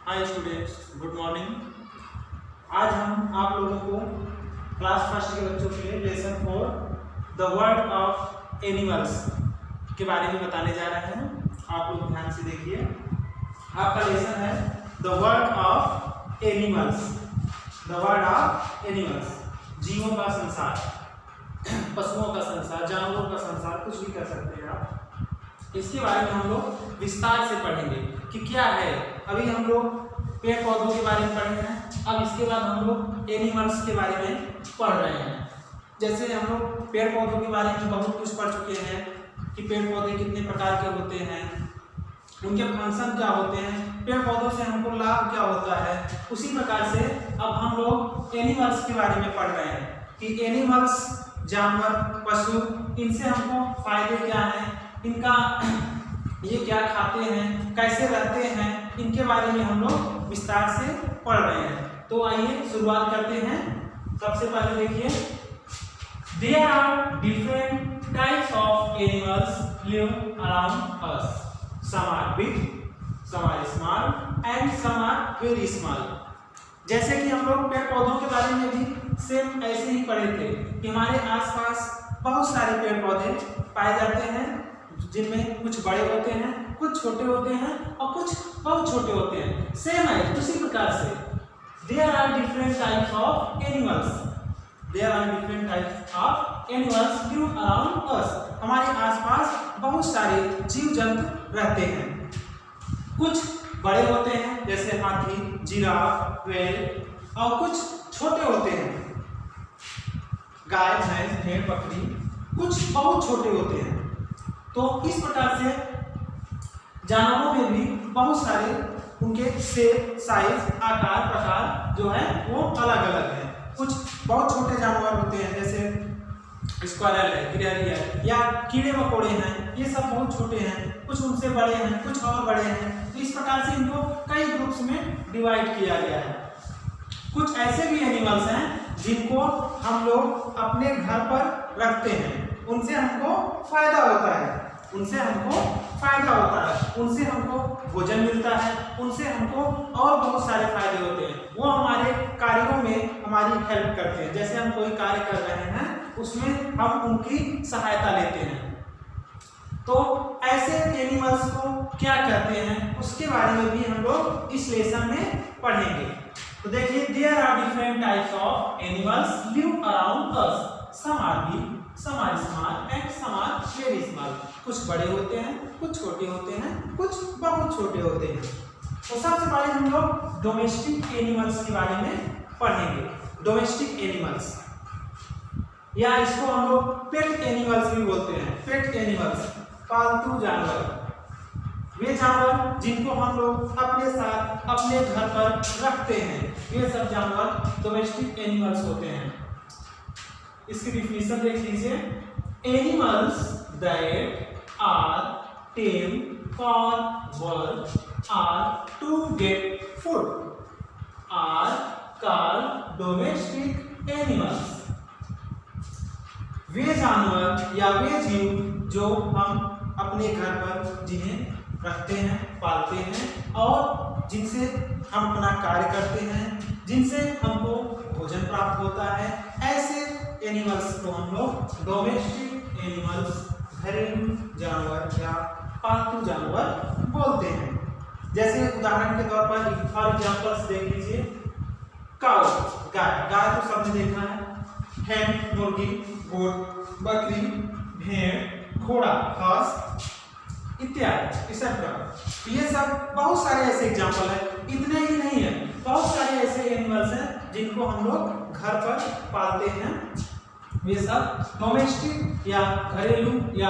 Hi students, good morning. आज हम आप लोगों को क्लास फर्स्ट के बच्चों के लिए lesson 4 the world of animals के बारे में बताने जा रहे हैं। आप लोग ध्यान से देखिए। आपका लेसन है the world of animals. The world of animals, जीवों का संसार, पशुओं का संसार, जानवरों का संसार, कुछ भी कर सकते हैं आप। इसके बारे में हम लोग विस्तार से पढ़ेंगे कि क्या है। अभी हम लोग पेड़ पौधों के बारे में पढ़ रहे हैं, अब इसके बाद हम लोग एनिमल्स के बारे में पढ़ रहे हैं। जैसे हम लोग पेड़ पौधों के बारे में बहुत कुछ पढ़ चुके हैं कि पेड़ पौधे कितने प्रकार के होते हैं, उनके फंक्शन क्या होते हैं, पेड़ पौधों से हमको लाभ क्या होता है। उसी प्रकार से अब हम लोग एनिमल्स के बारे में पढ़ रहे हैं कि एनिमल्स, जानवर, पशु, इनसे हमको फायदे क्या हैं, इनका ये क्या खाते हैं, कैसे रहते हैं, इनके बारे में हम लोग विस्तार से पढ़ रहे हैं। तो आइए शुरुआत करते हैं। सबसे पहले देखिए, there are different types of animals live around us. Some are big, some are small and some are very small. जैसे कि हम लोग पेड़ पौधों के बारे में भी सेम ऐसे ही पढ़े थे कि हमारे आसपास बहुत सारे पेड़ पौधे पाए जाते हैं, जिनमें कुछ बड़े होते हैं, कुछ छोटे होते हैं और कुछ बहुत छोटे होते हैं। सेम है उसी प्रकार से there are different types of animals. There are different types of animals live around us. हमारे आसपास बहुत सारे जीव जंतु रहते हैं। कुछ बड़े होते हैं जैसे हाथी, जिराफ, व्हेल, और कुछ छोटे होते हैं, गाय, भैंस, भेड़, बकरी, कुछ बहुत छोटे होते हैं। तो इस प्रकार से जानवरों में भी बहुत सारे उनके शेप, साइज, आकार, प्रकार जो है वो अलग अलग है। कुछ बहुत छोटे जानवर होते हैं जैसे स्क्वारल है, गिलहरी है, या कीड़े मकोड़े हैं, ये सब बहुत छोटे हैं। कुछ उनसे बड़े हैं, कुछ और बड़े हैं। तो इस प्रकार से इनको कई ग्रुप्स में डिवाइड किया गया है। कुछ ऐसे भी एनिमल्स हैं जिनको हम लोग अपने घर पर रखते हैं, उनसे हमको फायदा होता है, उनसे हमको फायदा होता है, उनसे हमको भोजन मिलता है, उनसे हमको और बहुत सारे फायदे होते हैं। वो हमारे कार्यों में हमारी हेल्प करते हैं। जैसे हम कोई कार्य कर रहे हैं उसमें हम उनकी सहायता लेते हैं। तो ऐसे एनिमल्स को क्या कहते हैं उसके बारे में भी हम लोग इस लेसन में पढ़ेंगे। तो देखिए, there are different types of animals live around us. Some are big, some are small and some are very small. कुछ बड़े होते हैं, कुछ छोटे होते हैं, कुछ बहुत छोटे होते हैं। तो सबसे पहले हम लोग डोमेस्टिक एनिमल्स के बारे में पढ़ेंगे। डोमेस्टिक एनिमल्स, या इसको हम लोग पेट एनिमल्स भी बोलते हैं। पेट एनिमल्स, पालतू जानवर, वे जानवर जिनको हम लोग अपने साथ अपने घर पर रखते हैं, ये सब जानवर डोमेस्टिक एनिमल्स होते हैं। इसकी डिफिनेशन देख लीजिए। Animals that are tame for work or to get food are called domestic animals. वे जानवर या वे जीव जो हम अपने घर पर जिन्हें रखते हैं, पालते हैं और जिनसे हम अपना कार्य करते हैं, जिनसे हमको भोजन प्राप्त होता है, ऐसे एनिमल्स को हम लोग डोमेस्टिक एनिमल्स, घरेलू जानवर या पालतू जानवर बोलते हैं। जैसे उदाहरण के तौर पर फॉर एग्जांपल्स देख लीजिए। काऊ, गाय, गाय तो सबने देखा है। हैन, मुर्गी, गोट, बकरी, भेड़, घोड़ा, हंस इत्यादि, एक्सेट्रा। ये सब बहुत सारे ऐसे एग्जांपल है। इतने ही नहीं है, बहुत सारे ऐसे एनिमल्स हैं जिनको हम लोग घर पर पालते हैं। वे सब डोमेस्टिक या घरेलू या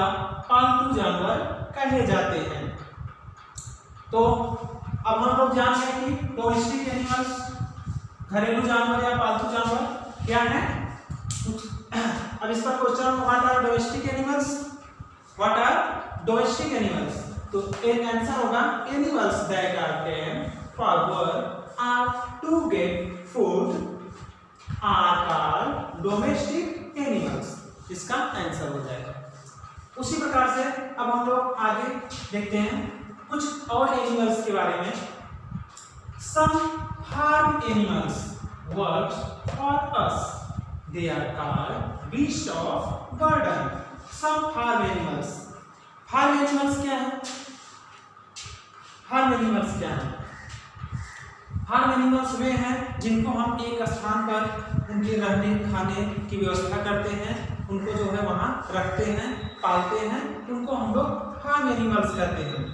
पालतू जानवर कहे जाते हैं। तो अब हम लोग जान गए कि डोमेस्टिक एनिमल्स, घरेलू जानवर या पालतू जानवर क्या है। अब इस पर question, what are domestic animals, what are domestic animals. तो एक आंसर होगा animals that are tame for work or to get food are called domestic animals. इसका आंसर हो जाएगा। उसी प्रकार से अब हम लोग आगे देखते हैं कुछ और एनिमल्स के बारे में। Some farm animals work for us. They are called beasts of burden. Some farm animals. Farm animals क्या है? फार्म एनिमल्स क्या है? फार्म एनिमल्स वे हैं जिनको हम एक स्थान पर उनके रहने खाने की व्यवस्था करते हैं, उनको जो है वहाँ रखते हैं, पालते हैं, उनको हम लोग फार्म एनिमल्स कहते हैं।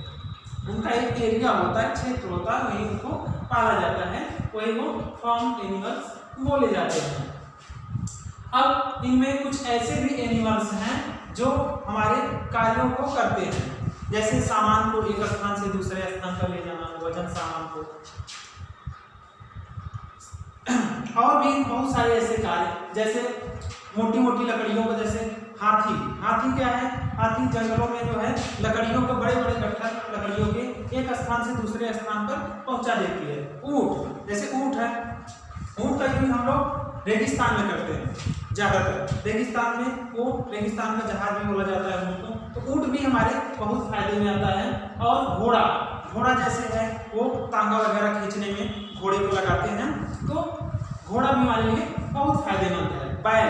उनका एक एरिया होता है, क्षेत्र होता है, वहीं उनको पाला जाता है, वही वो फार्म एनिमल्स बोले जाते हैं। अब इनमें कुछ ऐसे भी एनिमल्स हैं जो हमारे कार्यों को करते हैं, जैसे सामान को एक स्थान से दूसरे स्थान पर ले जाना, वजन सामान को, और भी बहुत सारे ऐसे कार्य, जैसे मोटी मोटी लकड़ियों को, जैसे हाथी। हाथी क्या है? हाथी जंगलों में जो है लकड़ियों को, बड़े बड़े गट्ठर लकड़ियों के एक स्थान से दूसरे स्थान पर पहुंचा देती है। ऊंट, जैसे ऊंट है, ऊंट का यूज हम लोग रेगिस्तान में करते हैं ज्यादातर। रेगिस्तान में वो रेगिस्तान का जहाज भी बोला जाता है ऊंट को, तो ऊंट भी हमारे बहुत फायदे में आता है। और घोड़ा, घोड़ा जैसे है वो तांगा वगैरह खींचने में घोड़े को लगाते हैं, तो घोड़ा भी हमारे लिए बहुत फायदेमंद है। बैल,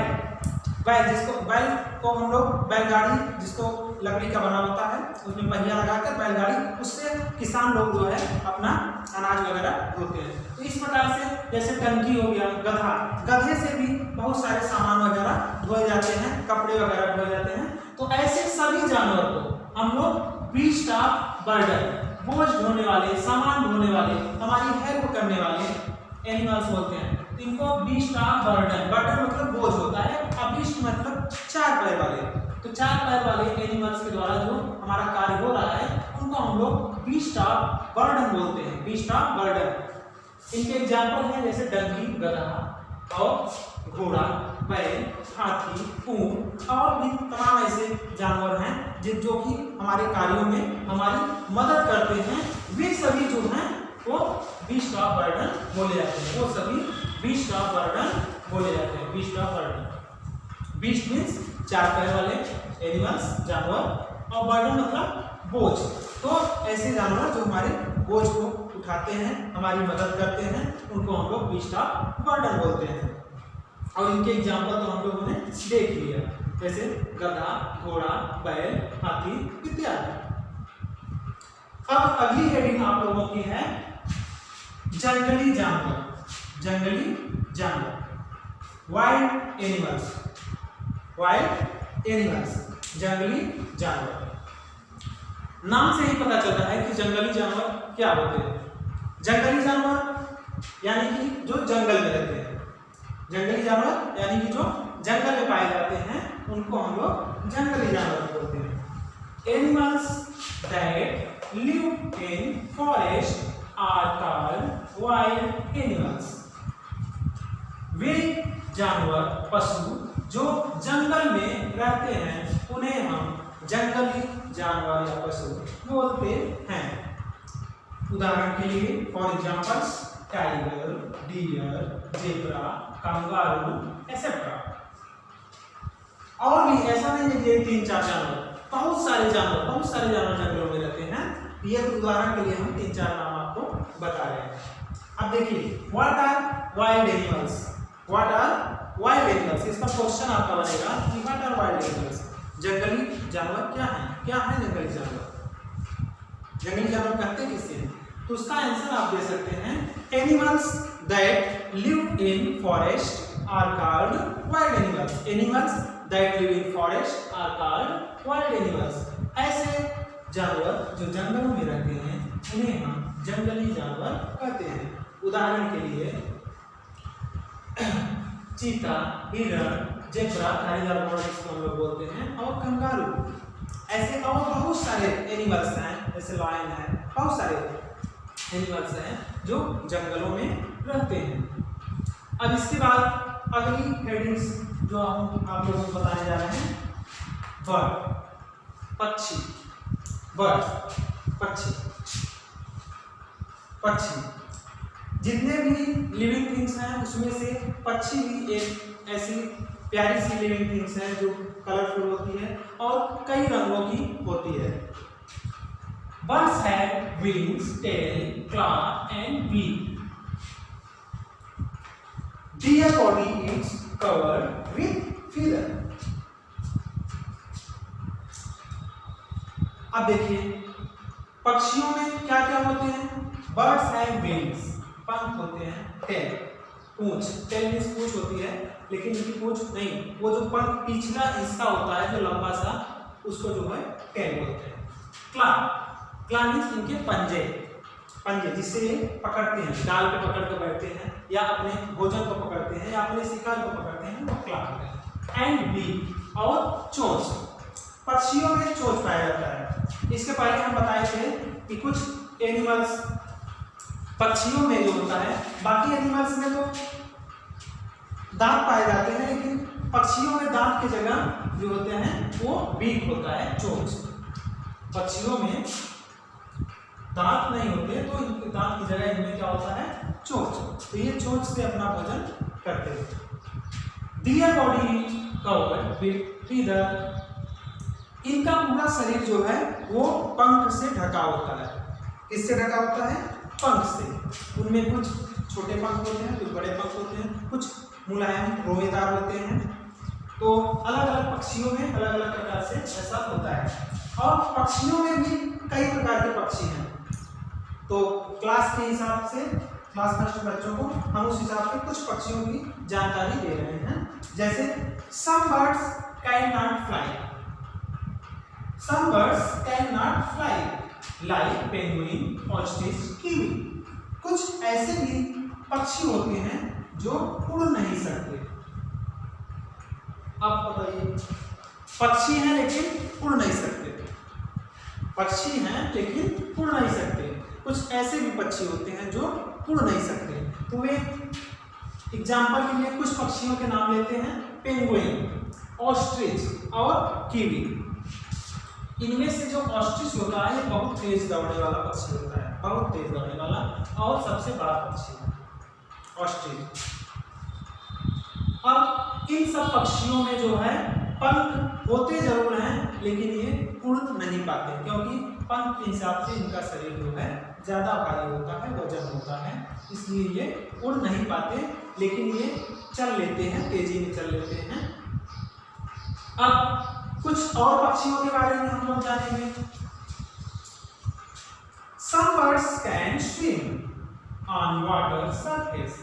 बैल जिसको, बैल को हम लोग बैलगाड़ी, जिसको लकड़ी का बना होता है, उसमें पहिया लगाकर बैलगाड़ी, उससे किसान लोग जो है अपना अनाज वगैरह ढोते हैं। तो इस प्रकार से, जैसे टंकी हो गया, गधा, गधे से भी बहुत सारे सामान वगैरह ढोए जाते हैं, कपड़े वगैरह ढोए जाते हैं। तो ऐसे सभी जानवर को हम लोग बीस्ट ऑफ बर्डन, बोझ ढोने वाले, सामान ढोने वाले, हमारी हेल्प करने वाले एनिमल्स बोलते हैं। इनको बीस्ट ऑफ बर्डन, बर्डन मतलब बोझ होता है, अबीस्ट मतलब चार पैर वाले। तो चार पैर वाले एनिमल्स के द्वारा जो हमारा कार्य हो रहा है, उनको हम लोग बीस्ट ऑफ बर्डन बोलते हैं, बीस्ट ऑफ बर्डन। इनके एग्जाम्पल हैं जैसे डंकी, गधा, और घोड़ा, बैल, हाथी, ऊंट, और भी तमाम ऐसे जानवर हैं जो कि हमारे कार्यों में हमारी मदद करते हैं। वे सभी जो हैं वो बीस्ट ऑफ बर्डन बोले जाते हैं, वो सभी बीस्ट ऑफ बर्डन बोले जाते हैं। Beast of burden, beast means चार पैर वाले एनिमल्स, जानवर, और बर्डन मतलब बोझ। तो ऐसे जानवर जो हमारे बोझ को उठाते हैं, हमारी मदद करते हैं, उनको हम लोग बीस्ट ऑफ बर्डन बोलते हैं। और इनके एग्जाम्पल तो हम लोगों ने देख लिया, जैसे गधा, घोड़ा, बैल, हाथी इत्यादि। अब अगली हेडिंग आप लोगों की है जंगली जानवर। जंगली जानवर, वाइल्ड एनिमल्स, वाइल्ड एनिमल्स, जंगली जानवर। नाम से ही पता चलता है कि जंगली जानवर क्या होते हैं। जंगली जानवर यानी कि जो जंगल में रहते हैं, जंगली जानवर यानी कि जो जंगल में पाए जाते हैं, उनको हम लोग जंगली जानवर बोलते हैं। Animals that live in forest are called wild animals. वे जानवर, पशु जो जंगल में रहते हैं, उन्हें हम जंगली जानवर या पशु बोलते हैं। उदाहरण के लिए, for examples, tiger, deer, zebra, kangaroo etcetera. और भी ऐसा नहीं है कि तीन चार जानवर, बहुत सारे जानवर जंगलों में रहते हैं। ये उदाहरण के लिए हम तीन चार नाम आपको बता रहे हैं। अब देखिए, what are wild animals, what are wild animals. इसका क्वेश्चन आपका बनेगा कि व्हाट आर वाइल्ड एनिमल्स, जंगली जानवर क्या है, क्या है जंगली जानवर, जंगली जानवर कहते किससे हैं? तो उसका आंसर आप दे सकते हैं, animals that live in forest are called wild animals. Animals that live in forest are called wild animals. ऐसे जानवर जो जंगलों में रहते हैं, उन्हें हम जंगली जानवर कहते हैं। उदाहरण के लिए चीता, हिरण, जेब्रा, टाइगर जिसको हम लोग बोलते हैं, और कंगारू। ऐसे और बहुत सारे एनिमल्स हैं, जैसे लायन है, बहुत सारे एनिमल्स हैं जो जंगलों में रहते हैं। अब इसके बाद अगली हेडिंग्स जो हम आप लोगों को बताने जा रहे हैं, बर्ड, पक्षी, बर्ड, पक्षी, पक्षी। जितने भी लिविंग थिंग्स हैं उसमें से पक्षी भी एक ऐसी प्यारी सी लिविंग थिंग्स है जो कलरफुल होती है और कई रंगों की होती है। Birds have wings, tail, claw and beak. Their body is covered with feather. अब देखिए पक्षियों में क्या क्या होते हैं? Birds have wings, पंख होते हैं, tail, पूंछ, tail मीन्स पूंछ होती है, लेकिन इनकी पूंछ नहीं, वो जो पंख पिछला हिस्सा होता है जो लंबा सा, उसको जो है tail बोलते हैं। क्ला मीन्स इनके पंजे, पंजे जिससे ये पकड़ते हैं, डाल पे पकड़ के बैठते हैं या अपने भोजन को पकड़ते हैं या अपने शिकार को पकड़ते हैं, वो क्ला होते हैं। एंड बीक और चोंच, पक्षियों में चोंच पाया जाता है। इसके पहले हम बताए थे कि कुछ एनिमल्स पक्षियों में जो होता है, बाकी एनिमल्स में तो दांत पाए जाते हैं, लेकिन पक्षियों में दांत की जगह जो होते हैं वो बीक होता है, चोंच। पक्षियों में दांत नहीं होते तो इनके दांत की जगह इनमें क्या होता है? चोंच। तो ये चोंच से अपना भोजन करते हैं। Their body is covered with feather. इनका पूरा शरीर जो है वो पंख से ढका होता है। किससे ढका होता है? पंख से। उनमें कुछ छोटे पंख होते हैं, कुछ बड़े पंख होते हैं, कुछ मुलायम रोएदार होते हैं। तो अलग अलग पक्षियों में अलग अलग प्रकार से ऐसा होता है। और पक्षियों में भी कई प्रकार के पक्षी हैं। तो क्लास के हिसाब से, क्लास फर्स्ट बच्चों को हम उस हिसाब से कुछ पक्षियों की जानकारी दे रहे हैं। जैसे some birds cannot fly, some birds cannot fly like penguin, ostrich, kiwi. कुछ ऐसे भी पक्षी होते हैं जो उड़ नहीं सकते। अब बताइए, पक्षी हैं लेकिन उड़ नहीं सकते, पक्षी हैं लेकिन उड़ नहीं सकते। कुछ ऐसे भी पक्षी होते हैं जो उड़ नहीं सकते। तो वे एग्जाम्पल के लिए कुछ पक्षियों के नाम लेते हैं, पेंगुइन, ऑस्ट्रिच और कीवी। इनमें से जो ऑस्ट्रिच होता है ये बहुत तेज दौड़ने वाला पक्षी होता है, बहुत तेज दौड़ने वाला और सबसे बड़ा पक्षी है ऑस्ट्रिच। अब इन सब पक्षियों में जो है पंख होते जरूर हैं, लेकिन ये उड़ नहीं पाते, क्योंकि पंख के हिसाब से इनका शरीर जो है ज़्यादा भारी होता है, वजन होता है, इसलिए ये उड़ नहीं पाते, लेकिन ये चल लेते हैं, तेजी में चल लेते हैं। अब कुछ और पक्षियों के बारे में हम लोग जानेंगे। Some birds can swim on water surface.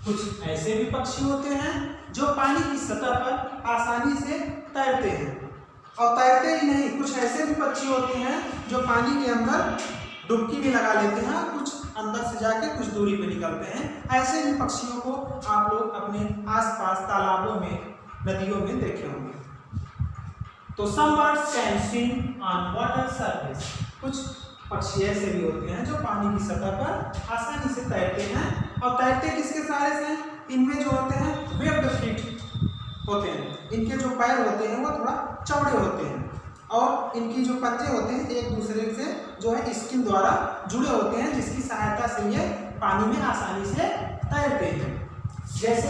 कुछ ऐसे भी पक्षी होते हैं जो पानी की सतह पर आसानी से तैरते हैं। और तैरते ही नहीं, कुछ ऐसे भी पक्षी होते हैं जो पानी के अंदर डुबकी भी लगा लेते हैं, कुछ अंदर से जाके कुछ दूरी पे निकलते हैं। ऐसे भी पक्षियों को आप लोग अपने आसपास तालाबों में, नदियों में देखे होंगे। तो some birds can swim on water surface. कुछ पक्षी ऐसे भी होते हैं जो पानी की सतह पर आसानी से तैरते हैं। और तैरते किसके सहारे से? इनमें जो होते हैं वेब्ड फीट होते हैं, इनके जो पैर होते हैं वो थोड़ा चौड़े होते हैं, और इनकी जो पंजे होते हैं एक दूसरे से जो है स्किन द्वारा जुड़े होते हैं, जिसकी सहायता से ये पानी में आसानी से तैरते हैं। जैसे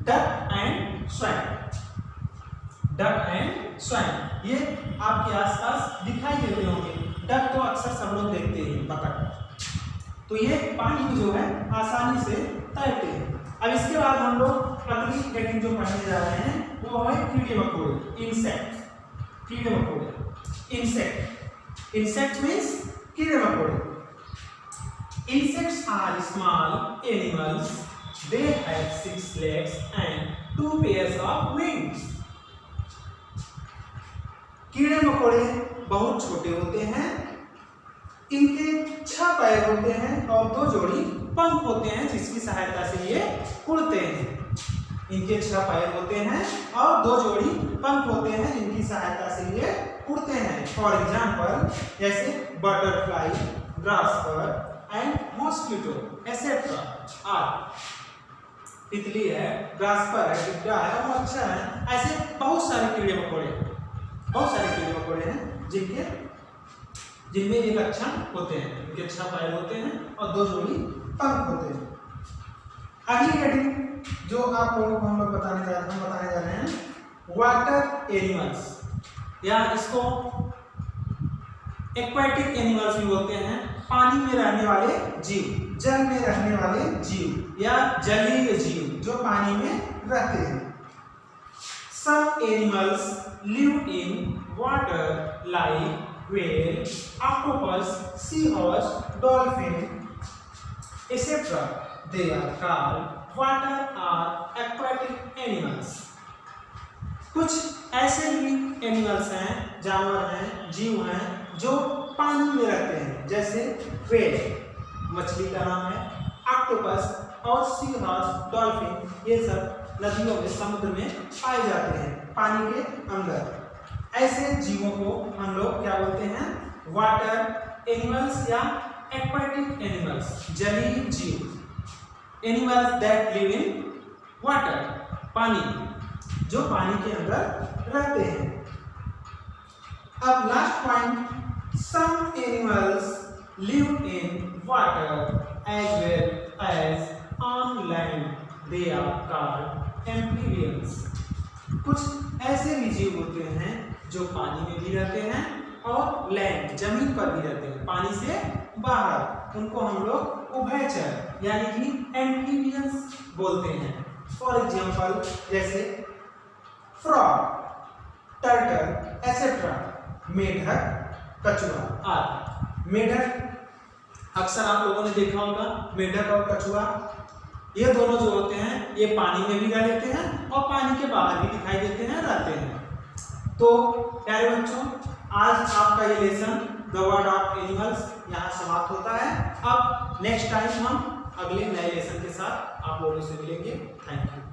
duck and swan, duck and swan ये आपके आसपास दिखाई देते होंगे। डक तो अक्सर सब लोग देखते हैं, बतख, तो ये पानी में जो है आसानी से तैरते हैं। अब इसके बाद हम लोग अगली हेडिंग जो पढ़ने जा रहे हैं वो है कीड़े मकोड़े, इंसेक्ट। कीड़े मकोड़े, इंसेक्ट, इंसेक्ट मीन्स कीड़े मकोड़े। Insects are small animals, they have 6 legs and 2 pairs of wings. कीड़े मकोड़े बहुत छोटे होते हैं, इनके 6 पैर होते हैं और 2 जोड़ी पंख होते हैं, जिसकी सहायता से ये उड़ते हैं। इनके 6 पैर होते हैं और 2 जोड़ी पंख होते हैं, जिनकी सहायता से ये उड़ते हैं। फॉर एग्जाम्पल जैसे butterfly, grasshopper and mosquito etcetera are. तितली है, ग्रासपर है, टिड्डा है और मच्छर है। ऐसे बहुत सारे कीड़े मकोड़े, बहुत सारे कीड़े मकोड़े हैं जिनमें ये लक्षण होते हैं। इनके 6 पैर होते हैं और 2 जोड़ी पंख होते हैं। अगली हेडिंग जो आप लोगों को हम बताने जा रहे हैं वाटर एनिमल्स, या इसको एक्वाटिक एनिमल्स भी बोलते हैं पानी में रहने वाले जीव, जल में रहने वाले जीव या जलीय जीव जो पानी में रहते हैं। Some animals live in water like whale, octopus, seahorse, dolphin, etc. They are called water or aquatic animals. कुछ ऐसे भी एनिमल्स हैं, जानवर हैं, जीव हैं जो पानी में रहते हैं, जैसे व्हेल मछली का नाम है, ऑक्टोपस और सी हॉर्स, डॉल्फिन, ये सब नदियों में, समुद्र में पाए जाते हैं पानी के अंदर। ऐसे जीवों को हम लोग क्या बोलते हैं? वाटर एनिमल्स या एक्वाटिक एनिमल्स, जलीय जीव। Animals that live in water, पानी, जो पानी के अंदर रहते हैं। अब last point, some animals live in water as well as on land. They are called amphibians. कुछ ऐसे भी जीव होते हैं जो पानी में भी रहते हैं और लैंड, जमीन पर भी रहते हैं, पानी से बाहर। उनको हम लोग उभयचर यानी कि एम्फीबियंस बोलते हैं। फॉर एग्जाम्पल जैसे फ्रॉग, टर्टल एसेट्रा, मेढक, कछुआ आदि। मेढक अक्सर आप लोगों ने देखा होगा, मेढक और कछुआ ये दोनों जो होते हैं ये पानी में भी रह लेते हैं और पानी के बाहर भी दिखाई देते हैं, रहते हैं। तो प्यारे बच्चों, आज आपका ये lesson the word of animals यहाँ समाप्त होता है। अब नेक्स्ट टाइम हम अगले नए लेसन के साथ आप लोगों से मिलेंगे। Thank you.